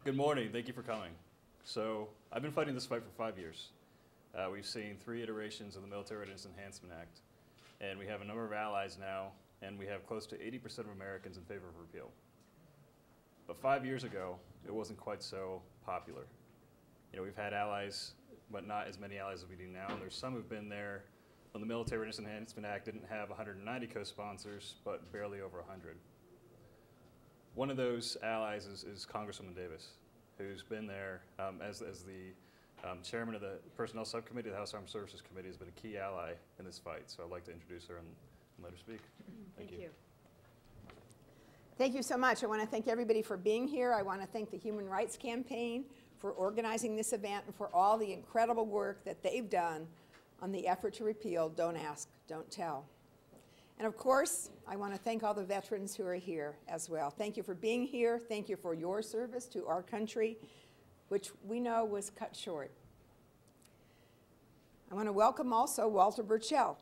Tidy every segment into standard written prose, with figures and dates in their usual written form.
Good morning. Thank you for coming. So I've been fighting this fight for 5 years. We've seen 3 iterations of the Military Readiness Enhancement Act, and we have a number of allies now, and we have close to 80% of Americans in favor of repeal. But 5 years ago, it wasn't quite so popular. You know, we've had allies, but not as many allies as we do now. And there's some who've been there when the Military Readiness Enhancement Act didn't have 190 co-sponsors, but barely over 100. One of those allies is Congresswoman Davis, who's been there as the chairman of the Personnel Subcommittee, the House Armed Services Committee, has been a key ally in this fight. So I'd like to introduce her and let her speak. Thank you. Thank you so much. I want to thank everybody for being here. I want to thank the Human Rights Campaign for organizing this event and for all the incredible work that they've done on the effort to repeal Don't Ask, Don't Tell. And of course, I want to thank all the veterans who are here as well. Thank you for being here. Thank you for your service to our country, which we know was cut short. I want to welcome also Walker Burtschell.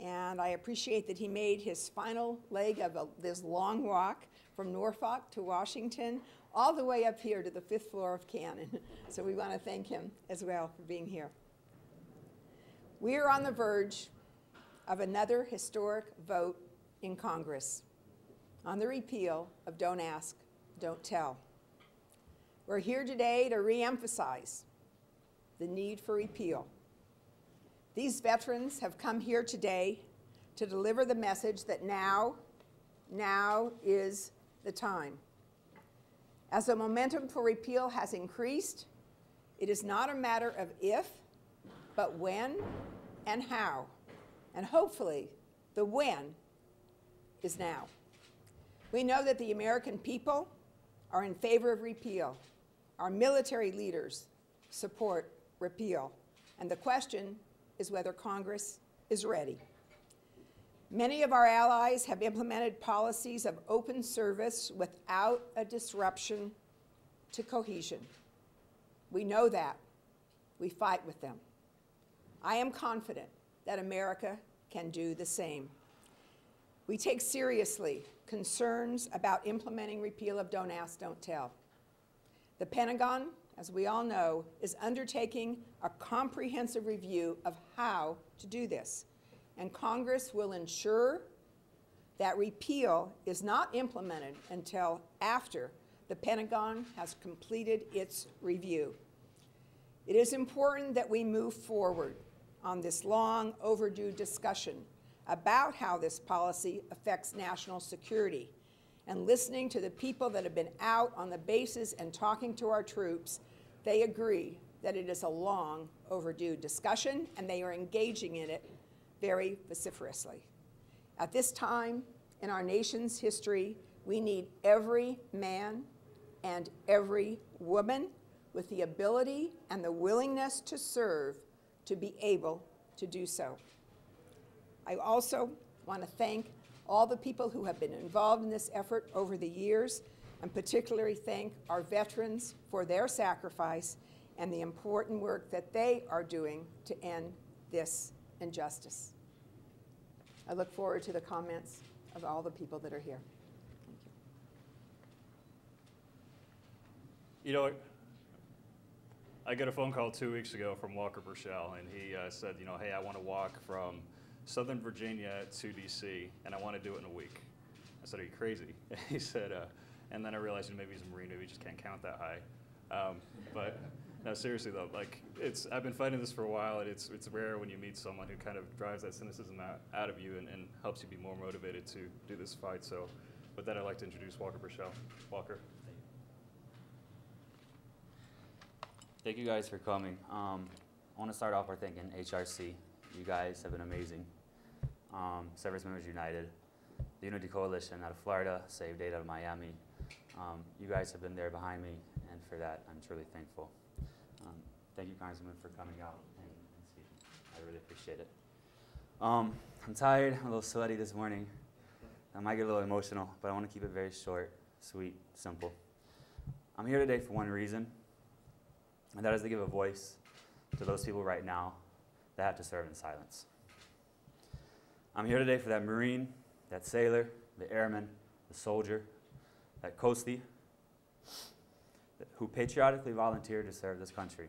And I appreciate that he made his final leg of this long walk from Norfolk to Washington, all the way up here to the 5th floor of Cannon. So we want to thank him as well for being here. We are on the verge of another historic vote in Congress on the repeal of Don't Ask, Don't Tell. We're here today to reemphasize the need for repeal. These veterans have come here today to deliver the message that now is the time. As the momentum for repeal has increased, it is not a matter of if, but when and how. And hopefully, the when is now. We know that the American people are in favor of repeal. Our military leaders support repeal. And the question is whether Congress is ready. Many of our allies have implemented policies of open service without a disruption to cohesion. We know that. We fight with them. I am confident that America can do the same. We take seriously concerns about implementing repeal of Don't Ask, Don't Tell. The Pentagon, as we all know, is undertaking a comprehensive review of how to do this. And Congress will ensure that repeal is not implemented until after the Pentagon has completed its review. It is important that we move forward on this long overdue discussion about how this policy affects national security. And listening to the people that have been out on the bases and talking to our troops, they agree that it is a long overdue discussion, and they are engaging in it very vociferously. At this time in our nation's history, we need every man and every woman with the ability and the willingness to serve to be able to do so. I also want to thank all the people who have been involved in this effort over the years, and particularly thank our veterans for their sacrifice and the important work that they are doing to end this injustice. I look forward to the comments of all the people that are here. Thank you. You know, I got a phone call 2 weeks ago from Walker Burtschell, and he said, you know, hey, I want to walk from Southern Virginia to DC, and I want to do it in a week. I said, are you crazy? He said, and then I realized maybe he's a Marine, maybe he just can't count that high. But no, seriously though, like I've been fighting this for a while, and it's rare when you meet someone who kind of drives that cynicism out of you and helps you be more motivated to do this fight. So with that, I'd like to introduce Walker Burtschell. Walker. Thank you guys for coming. I want to start off by thanking HRC. You guys have been amazing. Service Members United, the Unity Coalition out of Florida, Save Data out of Miami. You guys have been there behind me, and for that, I'm truly thankful. Thank you, Congressman, for coming out and speaking. I really appreciate it. I'm tired, I'm a little sweaty this morning. I might get a little emotional, but I want to keep it very short, sweet, simple. I'm here today for one reason, and that is to give a voice to those people right now that have to serve in silence. I'm here today for that Marine, that sailor, the airman, the soldier, that coastie, who patriotically volunteered to serve this country,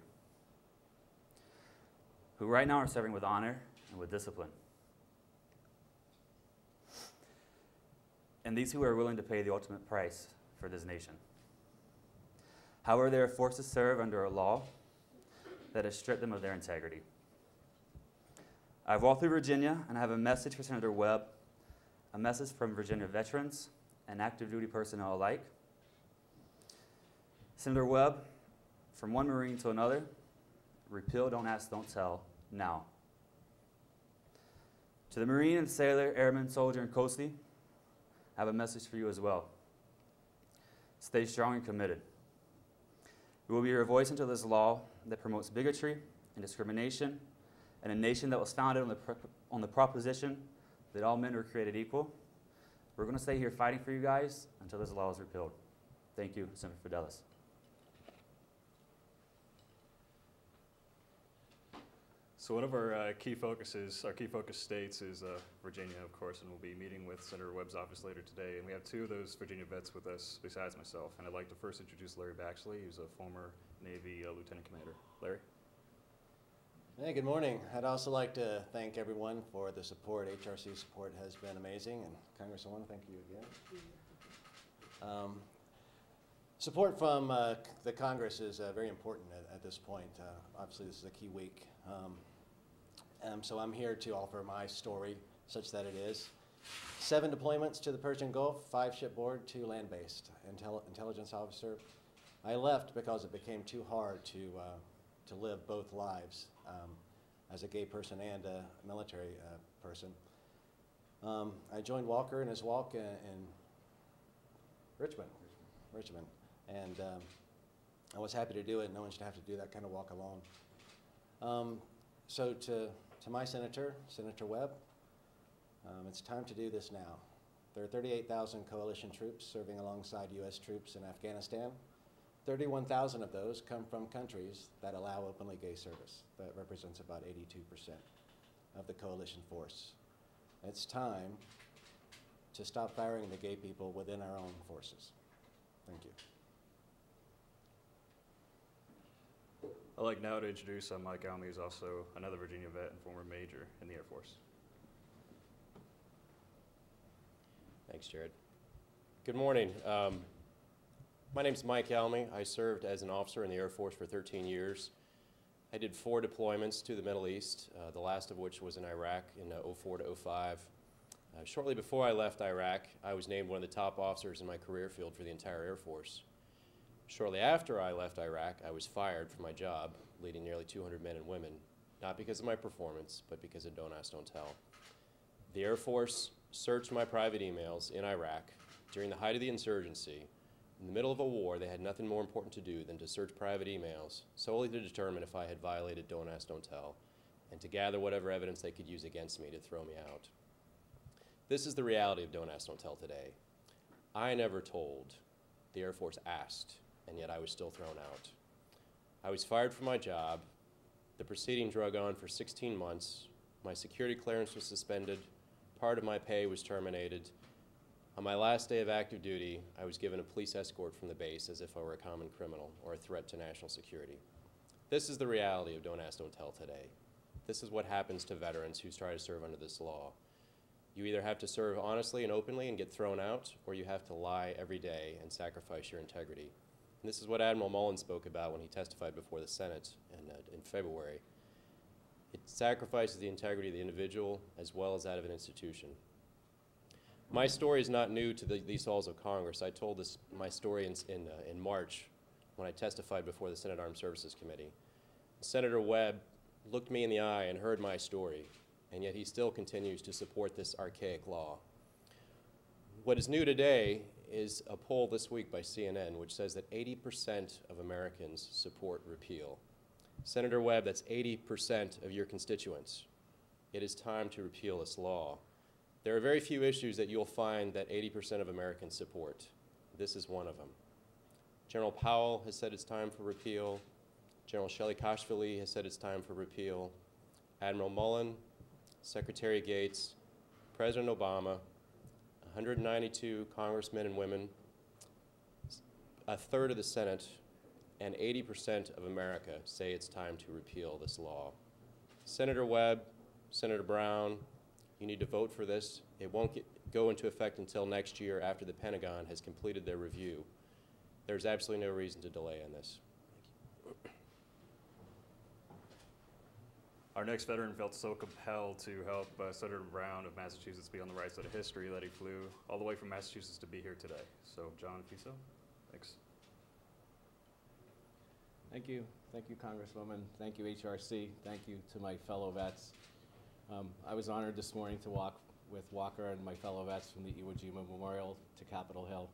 who right now are serving with honor and with discipline, and these who are willing to pay the ultimate price for this nation. However, they are forced to serve under a law that has stripped them of their integrity. I've walked through Virginia, and I have a message for Senator Webb, a message from Virginia veterans and active duty personnel alike. Senator Webb, from one Marine to another, repeal, don't ask, don't tell, now. To the Marine and sailor, airman, soldier, and coastie, I have a message for you as well. Stay strong and committed. We will be your voice until this law that promotes bigotry and discrimination in a nation that was founded on the proposition that all men were created equal. We're going to stay here fighting for you guys until this law is repealed. Thank you, Senator Fidelis. So one of our key focus states is Virginia, of course, and we'll be meeting with Senator Webb's office later today. And we have two of those Virginia vets with us besides myself. And I'd like to first introduce Larry Baxley, who's a former Navy lieutenant commander. Larry? Hey, good morning. I'd also like to thank everyone for the support. HRC support has been amazing, and Congresswoman, thank you again. Support from the Congress is very important at this point. Obviously, this is a key week. So I'm here to offer my story, such that it is. 7 deployments to the Persian Gulf, 5 shipboard, 2 land-based. Intelligence officer. I left because it became too hard to live both lives as a gay person and a military person. I joined Walker in his walk in Richmond, and I was happy to do it. No one should have to do that kind of walk alone. So to my senator, Senator Webb, it's time to do this now. There are 38,000 coalition troops serving alongside U.S. troops in Afghanistan. 31,000 of those come from countries that allow openly gay service. That represents about 82% of the coalition force. It's time to stop firing the gay people within our own forces. Thank you. I'd like now to introduce Mike Almy, who's also another Virginia vet and former major in the Air Force. Thanks, Jarrod. Good morning. My name's Mike Almy. I served as an officer in the Air Force for 13 years. I did 4 deployments to the Middle East, the last of which was in Iraq in 04 to 05. Shortly before I left Iraq, I was named one of the top officers in my career field for the entire Air Force. Shortly after I left Iraq, I was fired from my job, leading nearly 200 men and women, not because of my performance, but because of Don't Ask, Don't Tell. The Air Force searched my private emails in Iraq during the height of the insurgency. In the middle of a war, they had nothing more important to do than to search private emails solely to determine if I had violated Don't Ask, Don't Tell, and to gather whatever evidence they could use against me to throw me out. This is the reality of Don't Ask, Don't Tell today. I never told. The Air Force asked, and yet I was still thrown out. I was fired from my job. The proceeding drug on for 16 months. My security clearance was suspended. Part of my pay was terminated. On my last day of active duty, I was given a police escort from the base as if I were a common criminal or a threat to national security. This is the reality of Don't Ask, Don't Tell today. This is what happens to veterans who try to serve under this law. You either have to serve honestly and openly and get thrown out, or you have to lie every day and sacrifice your integrity. And this is what Admiral Mullen spoke about when he testified before the Senate in February. It sacrifices the integrity of the individual as well as that of an institution. My story is not new to these halls of Congress. I told my story in March when I testified before the Senate Armed Services Committee. Senator Webb looked me in the eye and heard my story, and yet he still continues to support this archaic law. What is new today is a poll this week by CNN which says that 80% of Americans support repeal. Senator Webb, that's 80% of your constituents. It is time to repeal this law. There are very few issues that you'll find that 80% of Americans support. This is one of them. General Powell has said it's time for repeal. General Chlapowski has said it's time for repeal. Admiral Mullen, Secretary Gates, President Obama, 192 congressmen and women, a third of the Senate, and 80% of America say it's time to repeal this law. Senator Webb, Senator Brown, you need to vote for this. It won't go into effect until next year after the Pentagon has completed their review. There's absolutely no reason to delay on this. Our next veteran felt so compelled to help Senator Brown of Massachusetts be on the right side of history that he flew all the way from Massachusetts to be here today. So, John Affuso, thanks. Thank you. Thank you, Congresswoman. Thank you, HRC. Thank you to my fellow vets. I was honored this morning to walk with Walker and my fellow vets from the Iwo Jima Memorial to Capitol Hill.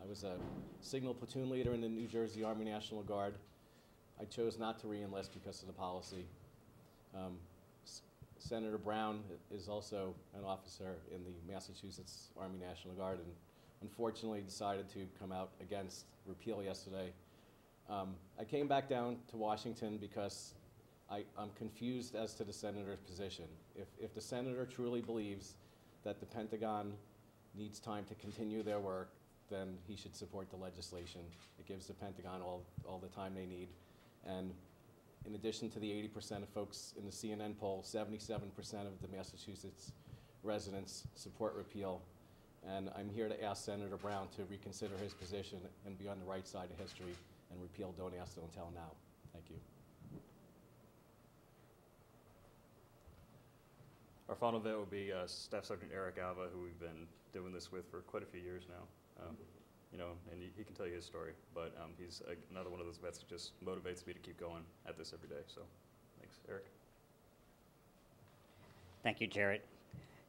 I was a signal platoon leader in the New Jersey Army National Guard. I chose not to re-enlist because of the policy. Senator Brown is also an officer in the Massachusetts Army National Guard and unfortunately decided to come out against repeal yesterday. I came back down to Washington because I'm confused as to the senator's position. If the senator truly believes that the Pentagon needs time to continue their work, then he should support the legislation. It gives the Pentagon all the time they need. And in addition to the 80% of folks in the CNN poll, 77% of the Massachusetts residents support repeal. And I'm here to ask Senator Brown to reconsider his position and be on the right side of history and repeal Don't Ask, Don't Tell now. Thank you. Our final vote will be Staff Sergeant Eric Alva, who we've been doing this with for quite a few years now. You know, and he can tell you his story, but he's another one of those vets that just motivates me to keep going at this every day. So, thanks, Eric. Thank you, Jarrod.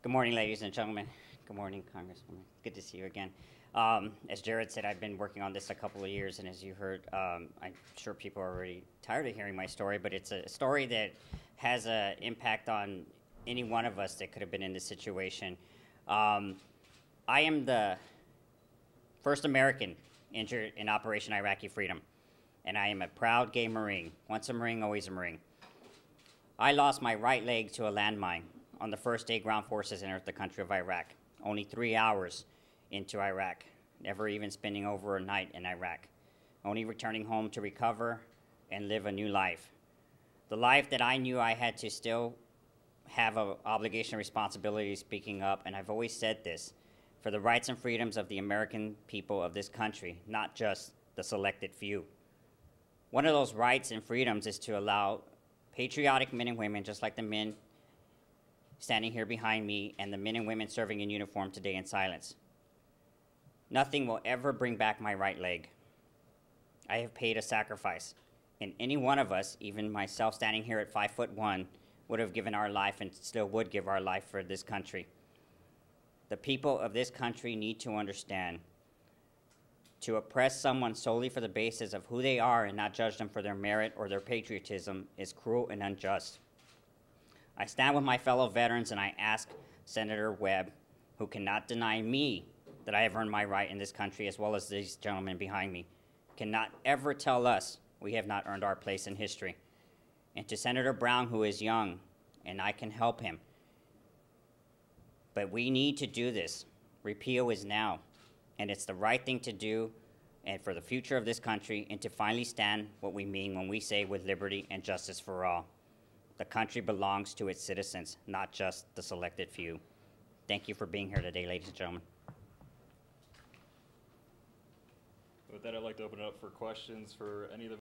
Good morning, ladies and gentlemen. Good morning, Congresswoman. Good to see you again. As Jarrod said, I've been working on this a couple of years, and as you heard, I'm sure people are already tired of hearing my story, but it's a story that has an impact on any one of us that could have been in this situation. I am the first American injured in Operation Iraqi Freedom, and I am a proud gay Marine. Once a Marine, always a Marine. I lost my right leg to a landmine on the first day ground forces entered the country of Iraq, only 3 hours into Iraq, never even spending over a night in Iraq, only returning home to recover and live a new life. The life that I knew I had to still have an obligation and responsibility speaking up, and I've always said this, for the rights and freedoms of the American people of this country, not just the selected few. One of those rights and freedoms is to allow patriotic men and women, just like the men standing here behind me and the men and women serving in uniform today in silence. Nothing will ever bring back my right leg. I have paid a sacrifice, and any one of us, even myself standing here at 5'1", would have given our life and still would give our life for this country. The people of this country need to understand to oppress someone solely for the basis of who they are and not judge them for their merit or their patriotism is cruel and unjust. I stand with my fellow veterans and I ask Senator Webb, who cannot deny me that I have earned my right in this country, as well as these gentlemen behind me, cannot ever tell us we have not earned our place in history. And to Senator Brown, who is young, and I can help him, but we need to do this. Repeal is now, and it's the right thing to do and for the future of this country, and to finally stand what we mean when we say with liberty and justice for all. The country belongs to its citizens, not just the selected few. Thank you for being here today, ladies and gentlemen. With that, I'd like to open it up for questions for any of the